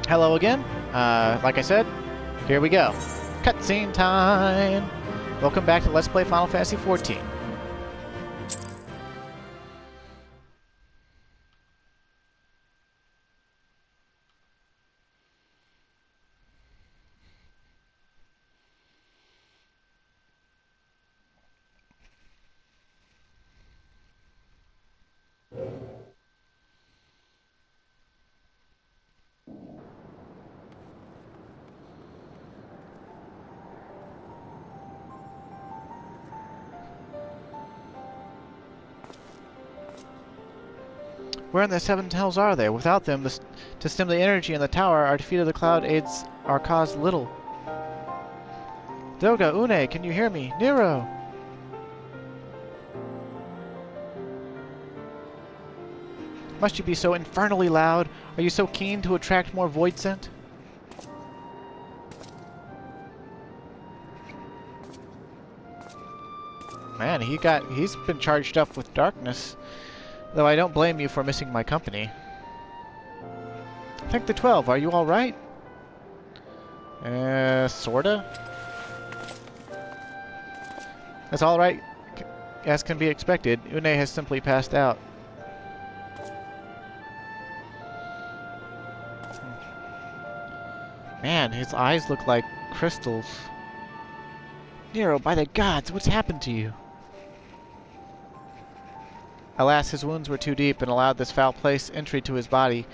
Hello again. Like I said, here we go. Cutscene time! Welcome back to Let's Play Final Fantasy XIV. Where in the seven hells are they? Without them, to stem the energy in the tower, our defeat of the cloud aids our cause little. Doga, Une, can you hear me? Nero! Must you be so infernally loud? Are you so keen to attract more void scent? Man, he's been charged up with darkness. Though I don't blame you for missing my company. Tank the 12, are you alright? Sorta? That's alright, as can be expected. Une has simply passed out. Man, his eyes look like crystals. Nero, by the gods, what's happened to you? Alas, his wounds were too deep and allowed this foul place entry to his body.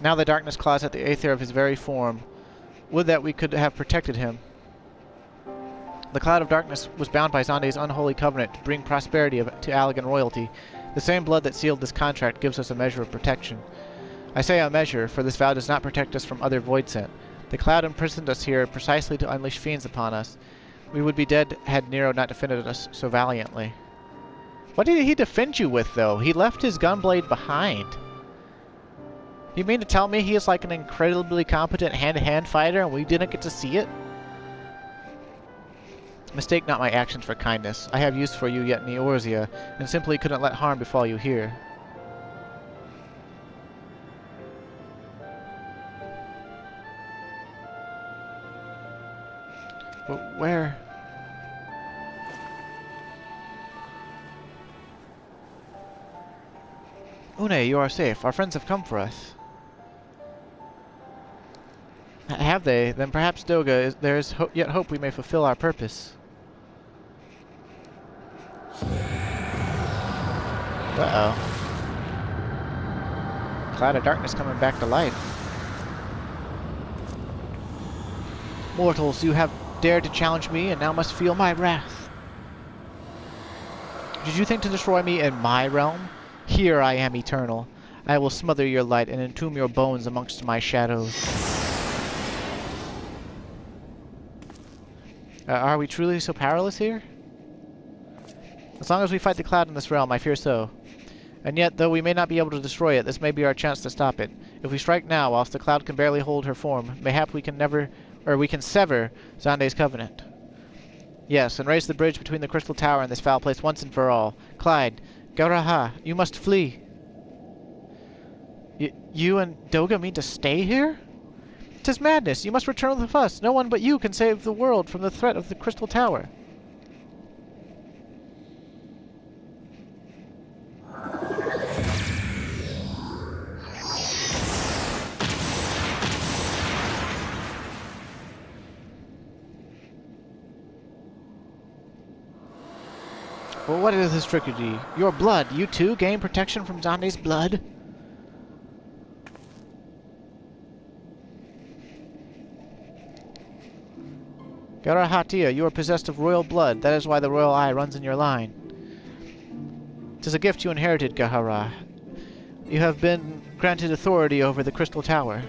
Now the darkness claws at the aether of his very form. Would that we could have protected him. The cloud of darkness was bound by Xande's unholy covenant to bring prosperity to Allagan royalty. The same blood that sealed this contract gives us a measure of protection. I say a measure, for this vow does not protect us from other void scent. The cloud imprisoned us here precisely to unleash fiends upon us. We would be dead had Nero not defended us so valiantly. What did he defend you with, though? He left his gunblade behind. You mean to tell me he is like an incredibly competent hand-to-hand fighter and we didn't get to see it? Mistake not my actions for kindness. I have use for you yet in Eorzea, and simply couldn't let harm befall you here. But where? Une, you are safe. Our friends have come for us. Have they? Then perhaps, Doga, there is yet hope we may fulfill our purpose. Uh-oh. Cloud of darkness coming back to life. Mortals, you have dared to challenge me and now must feel my wrath. Did you think to destroy me in my realm? Here I am eternal. I will smother your light and entomb your bones amongst my shadows. Are we truly so powerless here? As long as we fight the cloud in this realm, I fear so. And yet, though we may not be able to destroy it, this may be our chance to stop it. If we strike now, whilst the cloud can barely hold her form, mayhap we can sever Xande's covenant. Yes, and raise the bridge between the Crystal Tower and this foul place once and for all. Clyde, Garaha, you must flee. You and Doga mean to stay here? 'Tis madness. You must return with us. No one but you can save the world from the threat of the Crystal Tower. Well, what is this trickery? Your blood. You too gain protection from Xande's blood? Garahatia, you are possessed of royal blood. That is why the royal eye runs in your line. 'Tis a gift you inherited, Gahara. You have been granted authority over the Crystal Tower.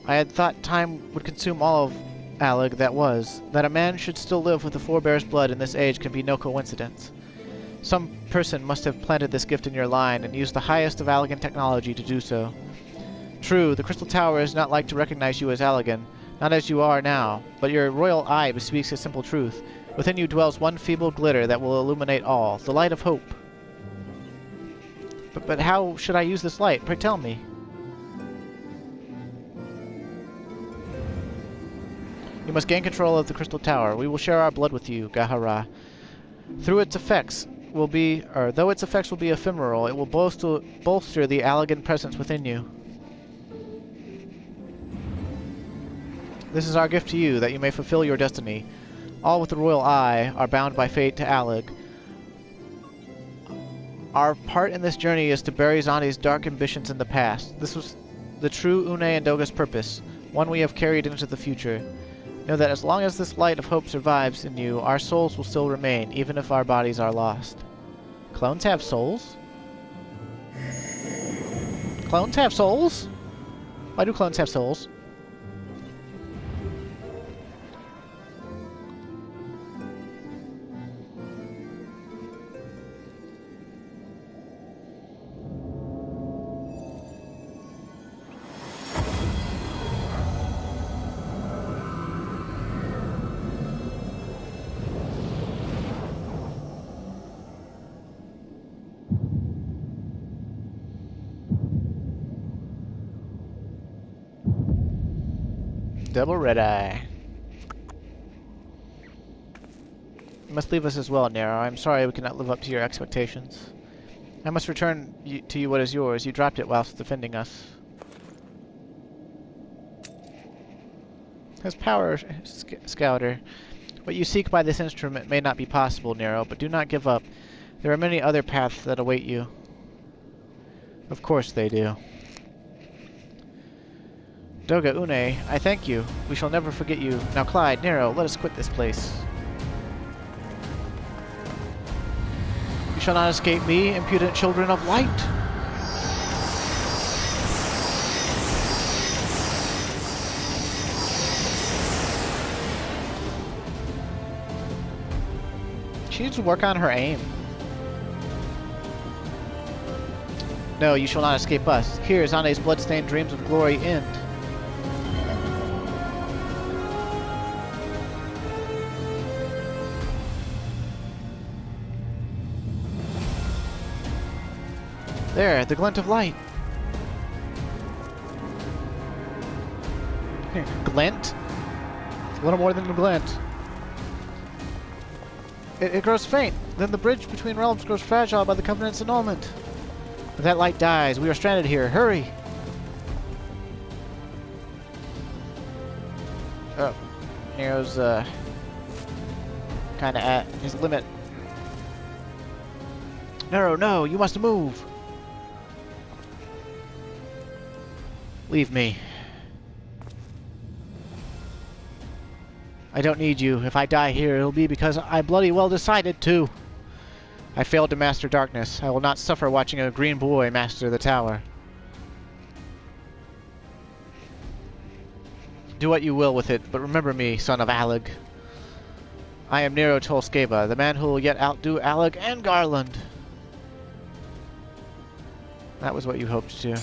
I had thought time would consume all of Allag that was. That a man should still live with the forebear's blood in this age can be no coincidence. Some person must have planted this gift in your line and used the highest of Allagan technology to do so. True, the Crystal Tower is not like to recognize you as Allagan, not as you are now, but your royal eye bespeaks a simple truth. Within you dwells one feeble glitter that will illuminate all, the light of hope. But how should I use this light? Pray tell me. You must gain control of the Crystal Tower. We will share our blood with you, Gahara. Though its effects will be ephemeral, it will bolster the Allagan presence within you. This is our gift to you, that you may fulfill your destiny. All with the royal eye are bound by fate to Allag. Our part in this journey is to bury Xande's dark ambitions in the past. This was the true Une and Doga's purpose, one we have carried into the future. Know that as long as this light of hope survives in you, our souls will still remain, even if our bodies are lost. Clones have souls? Clones have souls? Why do clones have souls? Double red eye. You must leave us as well, Nero. I'm sorry we cannot live up to your expectations. I must return to you what is yours. You dropped it whilst defending us. His power, Scouter. What you seek by this instrument may not be possible, Nero, but do not give up. There are many other paths that await you. Of course they do. Doga, Une, I thank you. We shall never forget you. Now, Clyde, Nero, let us quit this place. You shall not escape me, impudent children of light! She needs to work on her aim. No, you shall not escape us. Here, Xande's bloodstained dreams of glory end. There, the glint of light. Glint? A little more than a glint. It grows faint. Then the bridge between realms grows fragile by the Covenant's annulment. But that light dies. We are stranded here. Hurry! Oh. Nero's, kinda at his limit. Nero, no! You must move! Leave me. I don't need you. If I die here, it'll be because I bloody well decided to. I failed to master darkness. I will not suffer watching a green boy master the tower. Do what you will with it, but remember me, son of Allag. I am Nero Tolskeva, the man who will yet outdo Allag and Garland. That was what you hoped to.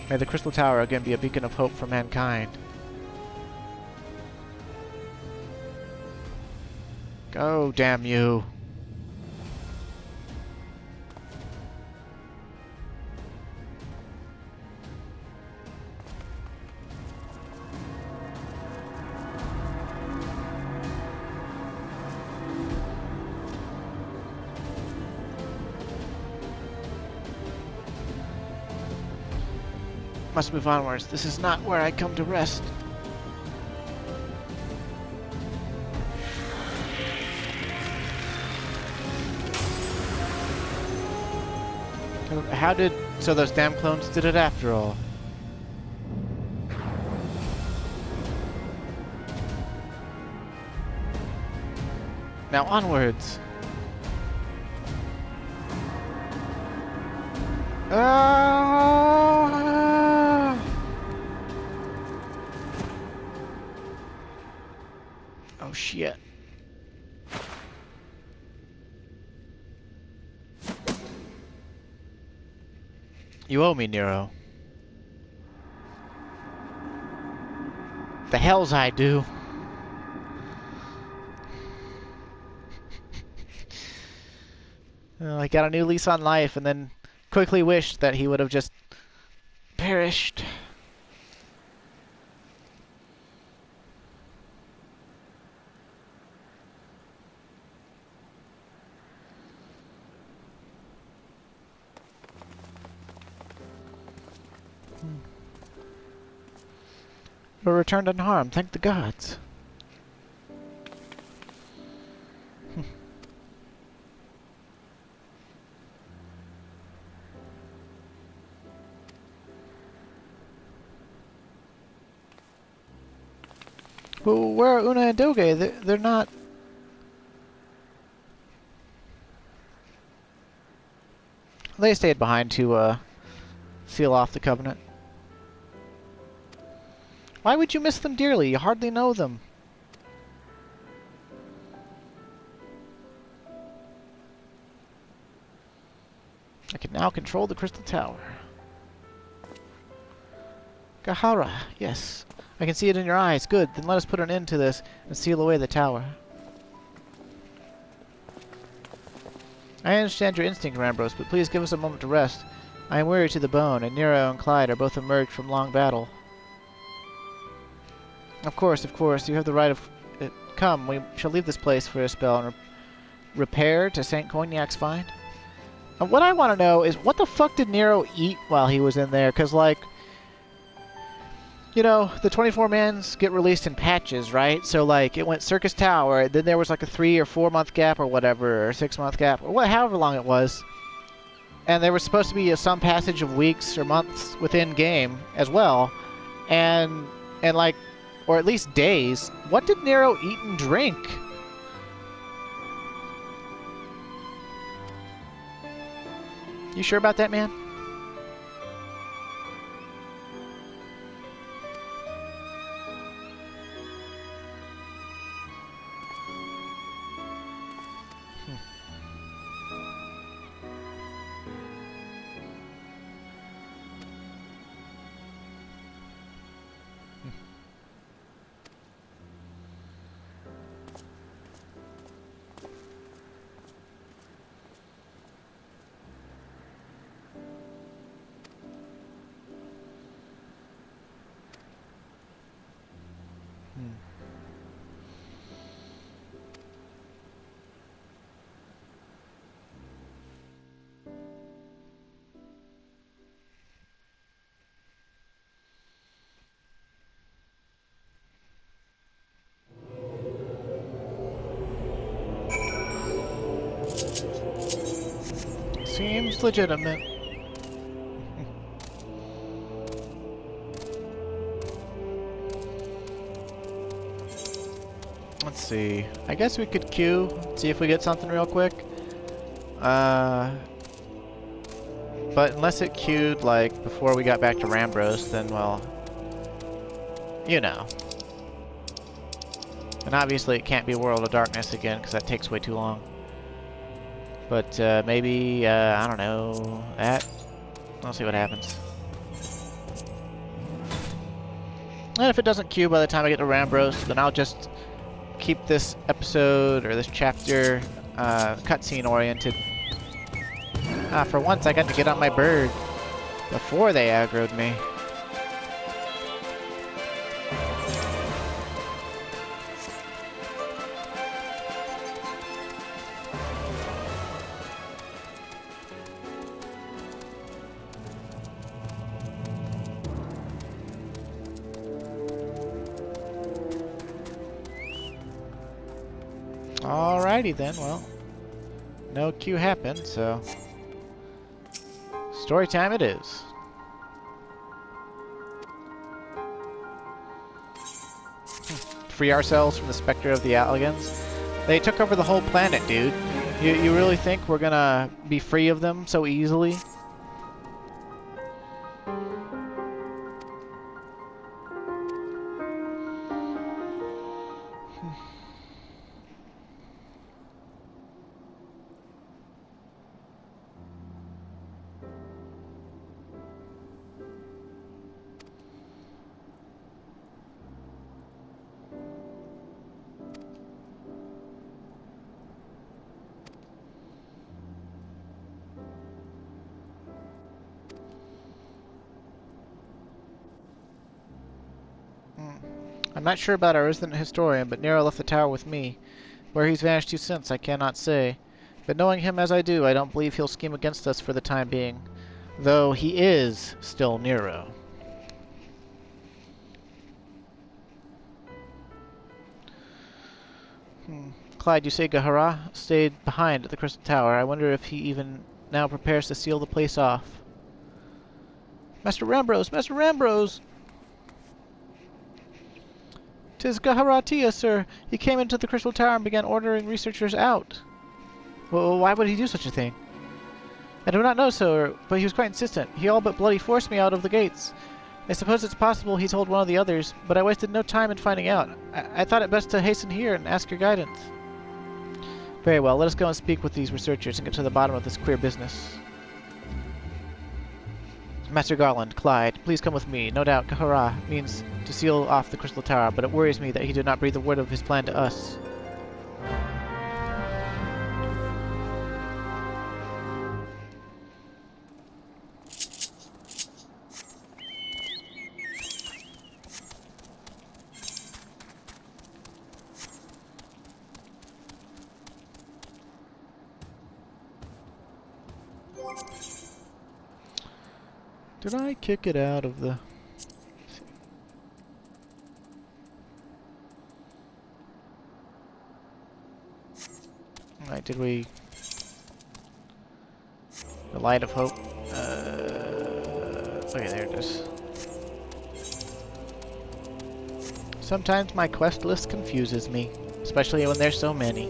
May the Crystal Tower again be a beacon of hope for mankind. Go, damn you. Must move onwards. This is not where I come to rest. How did... So those damn clones did it after all. Now onwards. Ah! Oh shit. You owe me, Nero. The hells I do. He got a new lease on life and then quickly wished that he would have just perished. But returned unharmed, thank the gods. Well, where are Una and Doge? They're not... They stayed behind to seal off the covenant. Why would you miss them dearly? You hardly know them. I can now control the crystal tower. Gahara, yes. I can see it in your eyes. Good, then let us put an end to this and seal away the tower. I understand your instinct, Rambros, but please give us a moment to rest. I am weary to the bone, and Nero and Clyde are both emerged from long battle. Of course, you have the right of... come, we shall leave this place for a spell and repair to St. Cognac's find. And what I want to know is, what the fuck did Nero eat while he was in there? Because, like, you know, the 24-mans get released in patches, right? So, like, it went Circus Tower, then there was, like, a 3 or 4 month gap or whatever, or 6 month gap, or however long it was. And there was supposed to be some passage of weeks or months within game as well. And like, or at least days. What did Nero eat and drink? You sure about that, man? Seems legitimate. Let's see. I guess we could queue, see if we get something real quick. But unless it queued, like, before we got back to Rambros, then, well, you know. And obviously it can't be World of Darkness again, because that takes way too long. But maybe, I don't know, that. We'll see what happens. And if it doesn't queue by the time I get to Rambros, then I'll just keep this episode, or this chapter, cutscene oriented. For once I got to get on my bird before they aggroed me. Alrighty then, well, no queue happened, so story time it is. Free ourselves from the Spectre of the Alligans. They took over the whole planet, dude. You really think we're gonna be free of them so easily? I'm not sure about our resident historian, but Nero left the tower with me. Where he's vanished to since, I cannot say. But knowing him as I do, I don't believe he'll scheme against us for the time being. Though he is still Nero. Clyde, you say Gahara stayed behind at the Crystal Tower. I wonder if he even now prepares to seal the place off. Master Rambrose! Master Rambrose! 'Tis Gaharatia, sir. He came into the Crystal Tower and began ordering researchers out. Well, why would he do such a thing? I do not know, sir, but he was quite insistent. He all but bloody forced me out of the gates. I suppose it's possible he told one of the others, but I wasted no time in finding out. I thought it best to hasten here and ask your guidance. Very well, let us go and speak with these researchers and get to the bottom of this queer business. Master Garland, Clyde, please come with me. No doubt Gahara means to seal off the Crystal Tower, but it worries me that he did not breathe a word of his plan to us. Did I kick it out of the... Alright, did we... The Light of Hope? Okay, there it is. Sometimes my quest list confuses me, especially when there's so many.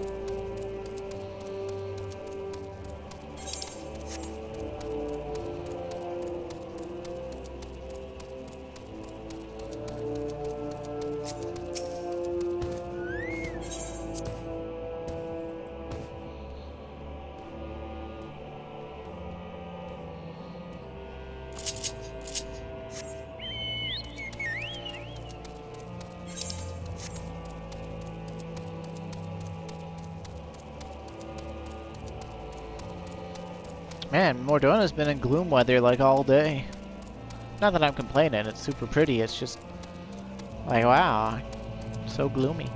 Man, Mordona's been in gloom weather like all day. Not that I'm complaining, it's super pretty, it's just like, wow, so gloomy.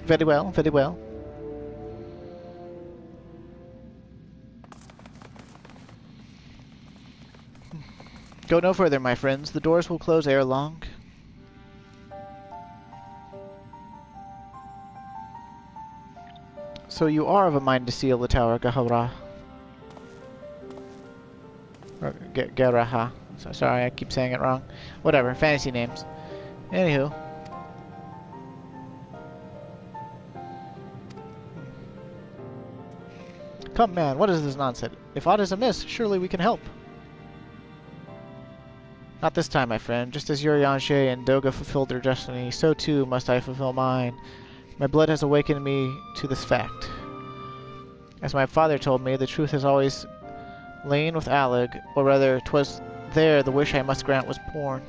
Very well, very well. Go no further, my friends. The doors will close ere long. So you are of a mind to seal the tower, Gahara. Or Garaha. So, sorry, I keep saying it wrong. Whatever, fantasy names. Anywho. Come, man, what is this nonsense? If aught is amiss, surely we can help. Not this time, my friend. Just as Yurianshe and Doga fulfilled their destiny, so too must I fulfill mine. My blood has awakened me to this fact. As my father told me, the truth has always lain with Alec, or rather, 'twas there the wish I must grant was born.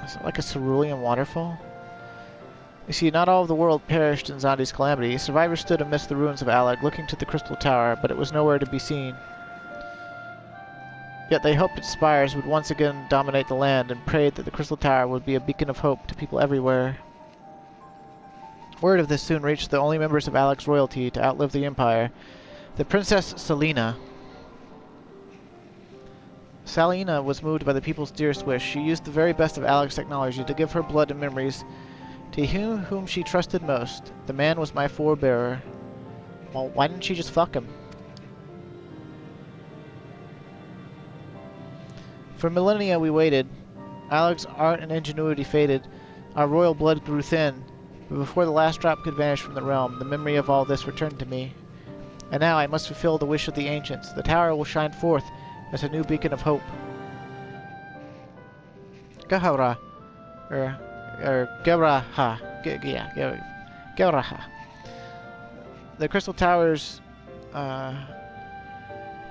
Is it like a cerulean waterfall? You see, not all of the world perished in Zandi's calamity. Survivors stood amidst the ruins of Alec, looking to the Crystal Tower, but it was nowhere to be seen. Yet they hoped its spires would once again dominate the land, and prayed that the Crystal Tower would be a beacon of hope to people everywhere. Word of this soon reached the only members of Alec's royalty to outlive the Empire, the Princess Selena. Selena was moved by the people's dearest wish. She used the very best of Alec's technology to give her blood and memories to him whom she trusted most. The man was my forebearer. Well, why didn't she just fuck him? For millennia we waited. Alec's art and ingenuity faded. Our royal blood grew thin. But before the last drop could vanish from the realm, the memory of all this returned to me. And now I must fulfill the wish of the ancients. The tower will shine forth as a new beacon of hope. Gahara. Garaha. Garaha. The Crystal Tower's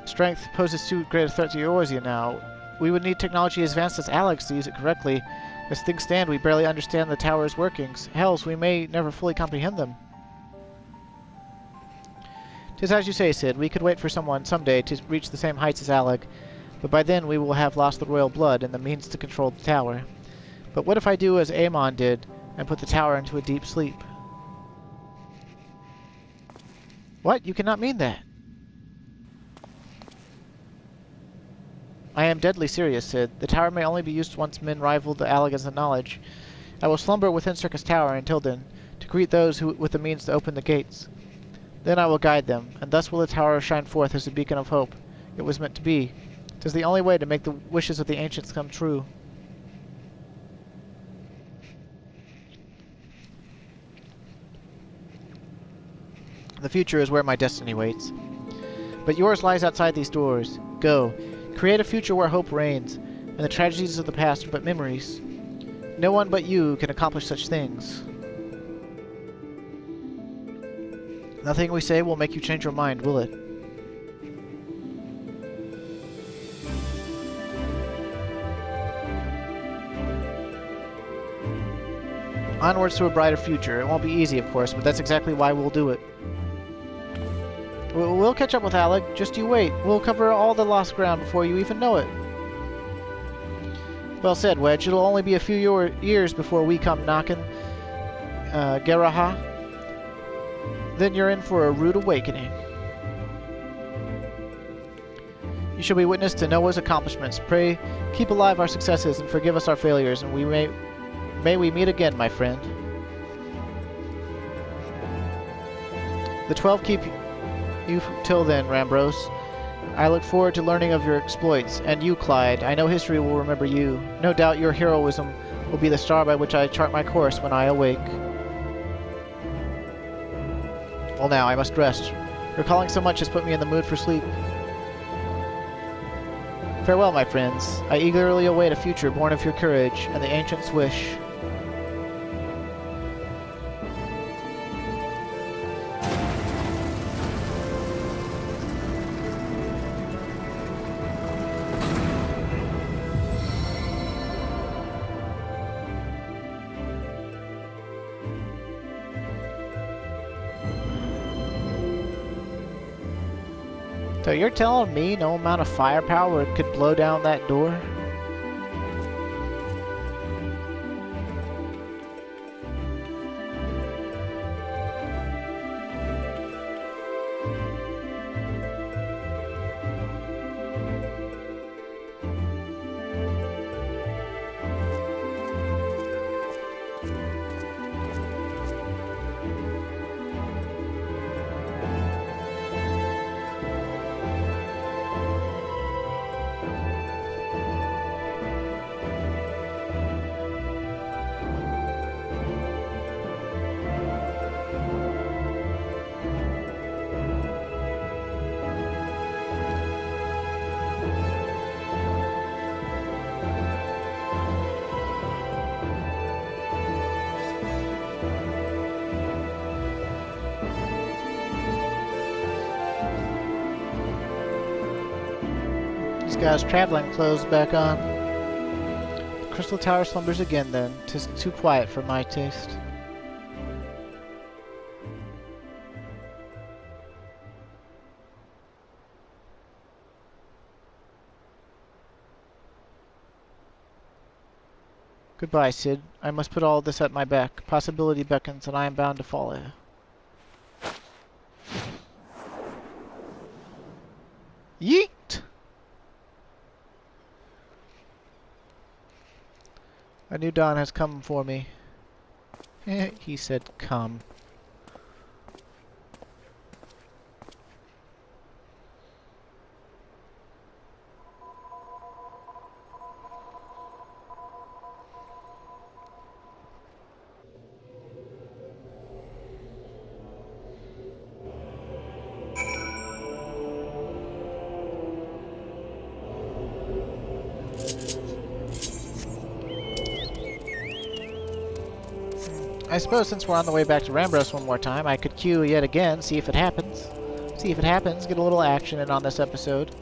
strength poses too great a threat to Eorzea now. we would need technology as advanced as Alex to use it correctly. As things stand, we barely understand the tower's workings. Hells, we may never fully comprehend them. 'Tis as you say, Sid. We could wait for someone someday to reach the same heights as Alec, but by then we will have lost the royal blood and the means to control the tower. But what if I do as Amon did and put the tower into a deep sleep? What? You cannot mean that. I am deadly serious, Sid. The tower may only be used once men rival the Allegans in knowledge. I will slumber within Circus Tower until then, to greet those who with the means to open the gates. Then I will guide them, and thus will the tower shine forth as a beacon of hope. It was meant to be. 'Tis the only way to make the wishes of the ancients come true. The future is where my destiny waits. But yours lies outside these doors. Go. Create a future where hope reigns, and the tragedies of the past are but memories. No one but you can accomplish such things. Nothing we say will make you change your mind, will it? Onwards to a brighter future. It won't be easy, of course, but that's exactly why we'll do it. We'll catch up with Alec. Just you wait. We'll cover all the lost ground before you even know it. Well said, Wedge. It'll only be a few years before we come knocking, Garaha. Then you're in for a rude awakening. You shall be witness to Noah's accomplishments. Pray, keep alive our successes and forgive us our failures, and may we meet again, my friend. The 12 keep you till then, Rambros. I look forward to learning of your exploits, and you, Clyde. I know history will remember you. No doubt your heroism will be the star by which I chart my course when I awake. Well now, I must rest. Recalling so much has put me in the mood for sleep. Farewell, my friends. I eagerly await a future born of your courage and the ancients' wish. So you're telling me no amount of firepower could blow down that door? Guy's traveling clothes back on. The Crystal Tower slumbers again then. 'Tis too quiet for my taste. Goodbye, Sid. I must put all this at my back. Possibility beckons, and I am bound to follow. Yeet! A new dawn has come for me. He said, come. I suppose since we're on the way back to Rambros one more time, I could queue yet again, see if it happens. See if it happens, get a little action in on this episode.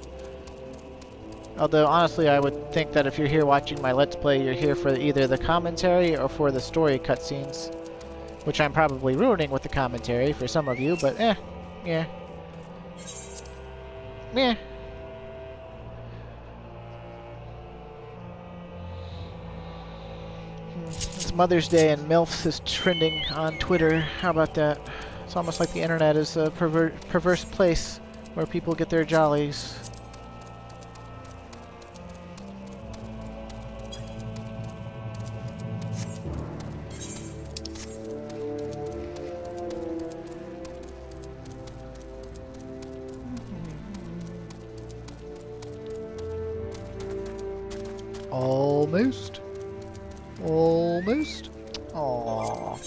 Although, honestly, I would think that if you're here watching my Let's Play, you're here for either the commentary or for the story cutscenes. Which I'm probably ruining with the commentary for some of you, but yeah. Meh. It's Mother's Day and MILFs is trending on Twitter. How about that? It's almost like the internet is a perverse place where people get their jollies. Almost. Almost. Aww.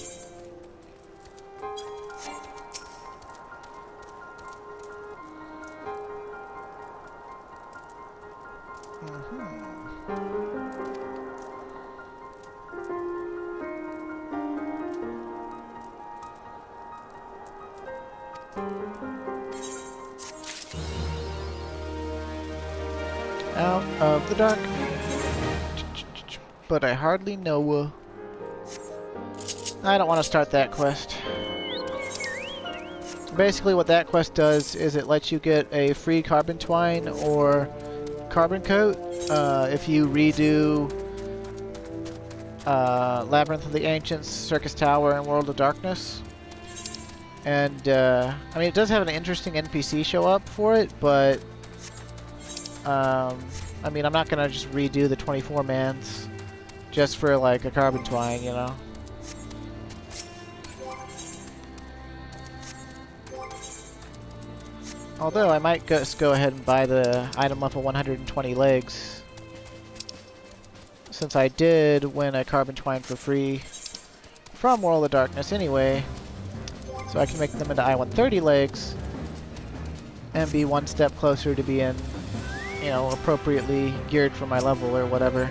Out of the dark. But I hardly know. I don't want to start that quest. Basically what that quest does is it lets you get a free carbon twine or carbon coat if you redo Labyrinth of the Ancients, Circus Tower, and World of Darkness. And, I mean, it does have an interesting NPC show up for it, but, I mean, I'm not gonna just redo the 24-mans just for, like, a carbon twine, you know? Although, I might just go ahead and buy the item level 120 legs. Since I did win a carbon twine for free from World of Darkness anyway. So I can make them into I-130 legs and be one step closer to being, you know, appropriately geared for my level or whatever.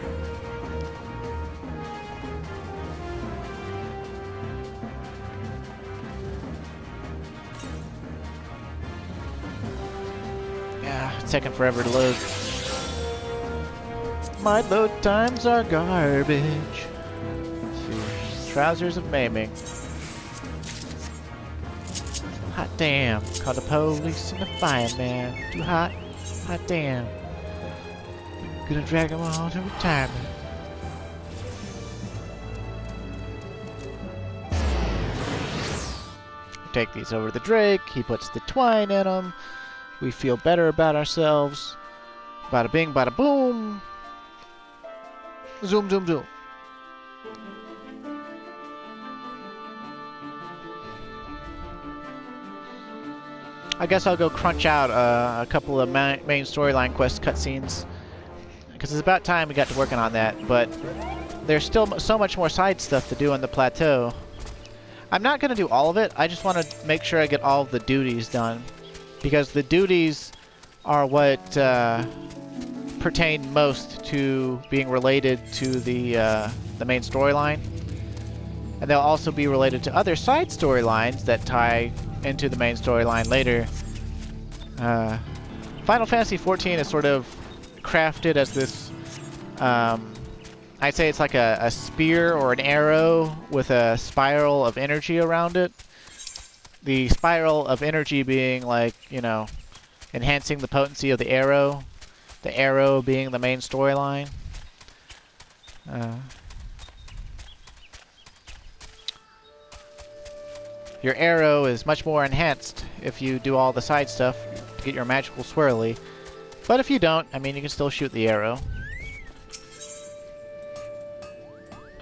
Yeah, it's taking forever to load. My load times are garbage. Trousers of maiming. Hot damn. Call the police and the fireman. Too hot. Hot damn. Gonna drag them all to retirement. Take these over to the Drake. He puts the twine in them. We feel better about ourselves. Bada bing, bada boom. Zoom, zoom, zoom. I guess I'll go crunch out a couple of main storyline quest cutscenes. Because it's about time we got to working on that. But there's still so much more side stuff to do on the plateau. I'm not going to do all of it. I just want to make sure I get all of the duties done. Because the duties are what pertain most to being related to the main storyline. And they'll also be related to other side storylines that tie into the main storyline later. Final Fantasy XIV is sort of crafted as this, I'd say it's like a spear or an arrow with a spiral of energy around it. The spiral of energy being like, you know, enhancing the potency of the arrow being the main storyline. Your arrow is much more enhanced if you do all the side stuff to get your magical swirly. But if you don't, I mean, you can still shoot the arrow.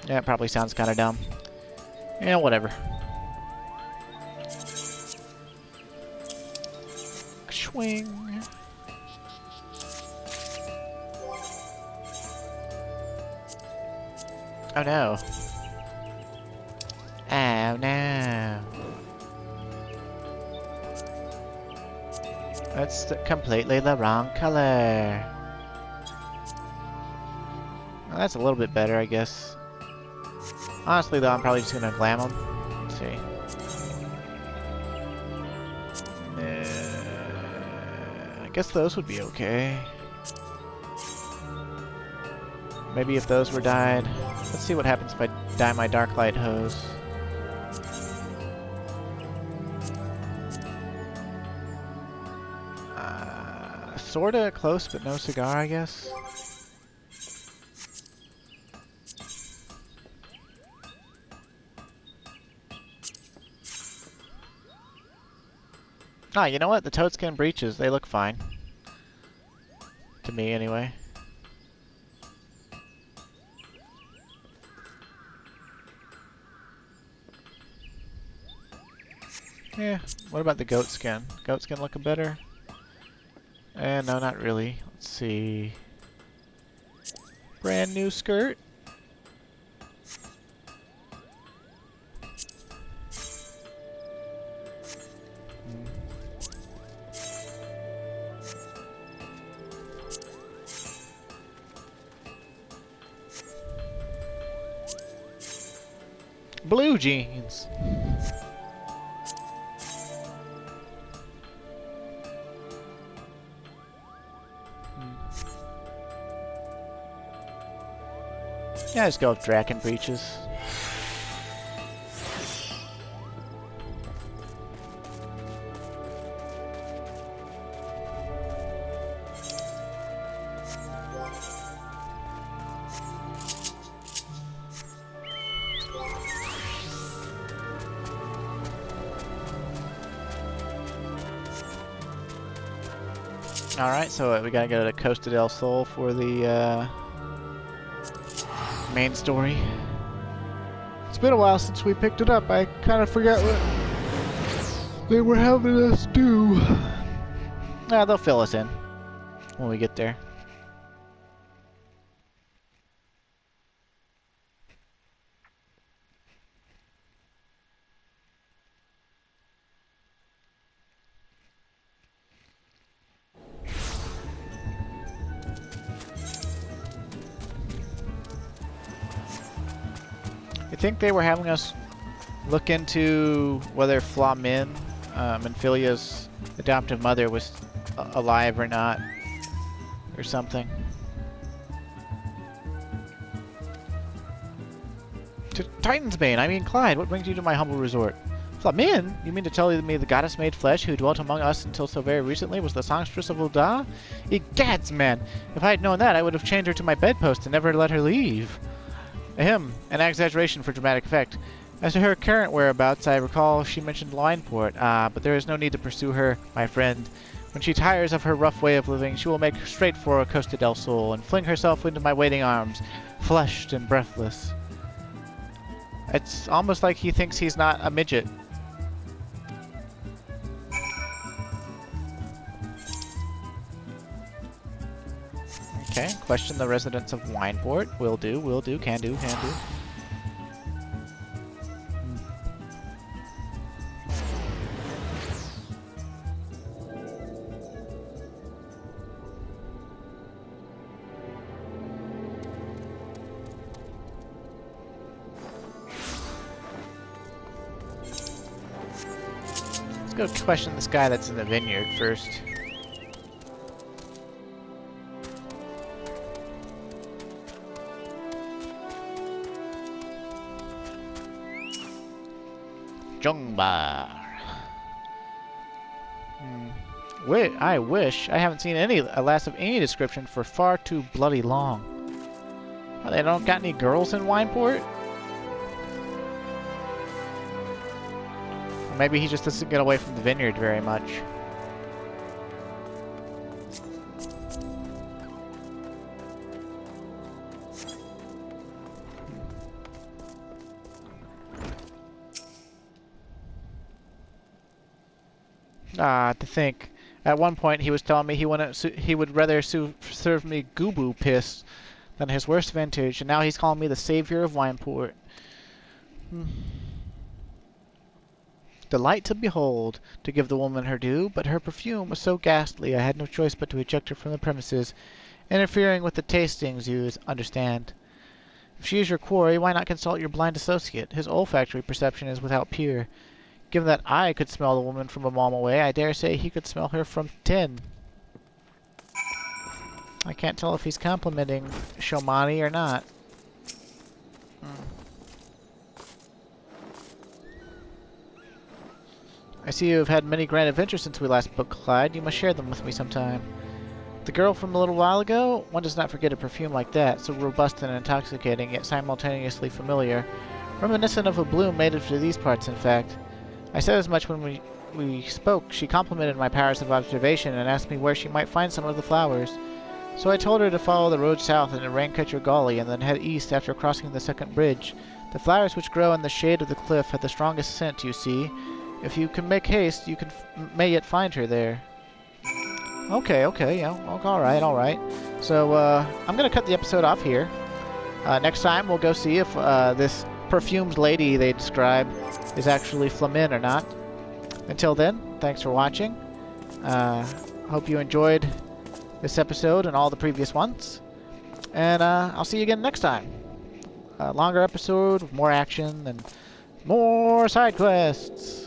Yeah, it probably sounds kind of dumb. Yeah, whatever. Swing. Oh no. Oh no. That's completely the wrong color. Well, that's a little bit better, I guess. Honestly, though, I'm probably just gonna glam them. Let's see. I guess those would be okay. Maybe if those were dyed. Let's see what happens if I dye my dark light hose. Sorta close, but no cigar, I guess. Ah, you know what? The toadskin breeches, they look fine. To me, anyway. Yeah, what about the goat skin? Goat skin looking better? No, not really. Let's see. Brand new skirt. Blue jeans. Yeah, just go with Draken breeches. Alright, so we gotta go to Costa del Sol for the main story. It's been a while since we picked it up. I kind of forgot what they were having us do. Nah, they'll fill us in when we get there. I think they were having us look into whether Flamin, Menphilia's adoptive mother, was alive or not, or something. To Titansbane, I mean Clyde, what brings you to my humble resort? Flamin? You mean to tell me the goddess made flesh who dwelt among us until so very recently was the songstress of Ul'dah? Egads, man! If I had known that, I would have chained her to my bedpost and never let her leave. Ahem, an exaggeration for dramatic effect. As to her current whereabouts, I recall she mentioned Lineport. But there is no need to pursue her, my friend. When she tires of her rough way of living, she will make straight for Costa del Sol and fling herself into my waiting arms, flushed and breathless. It's almost like he thinks he's not a midget. Okay, question the residents of Wineport. Will do, can do, can do. Let's go question this guy that's in the vineyard first. Jungbar. Wait, I wish. I haven't seen a last of any description for far too bloody long. Oh, they don't got any girls in Wineport? Or maybe he just doesn't get away from the vineyard very much. To think. At one point, he was telling me he would rather serve me Gubu piss than his worst vintage, and now he's calling me the savior of Wineport. Delight to behold, to give the woman her due, but her perfume was so ghastly I had no choice but to eject her from the premises, interfering with the tastings, you understand. If she is your quarry, why not consult your blind associate? His olfactory perception is without peer. Given that I could smell the woman from a mile away, I dare say he could smell her from 10. I can't tell if he's complimenting Shomani or not. I see you have had many grand adventures since we last spoke, Clyde. You must share them with me sometime. The girl from a little while ago? One does not forget a perfume like that, so robust and intoxicating, yet simultaneously familiar. Reminiscent of a bloom native to these parts, in fact. I said as much when we spoke. She complimented my powers of observation and asked me where she might find some of the flowers. So I told her to follow the road south into Raincatcher Gully and then head east after crossing the second bridge. The flowers which grow in the shade of the cliff have the strongest scent, you see. If you can make haste, you may yet find her there. Okay, yeah, alright. So, I'm gonna cut the episode off here. Next time, we'll go see if this perfumed lady they describe is actually Flamin or not. Until then, thanks for watching. Hope you enjoyed this episode and all the previous ones. And I'll see you again next time. A longer episode with more action and more side quests.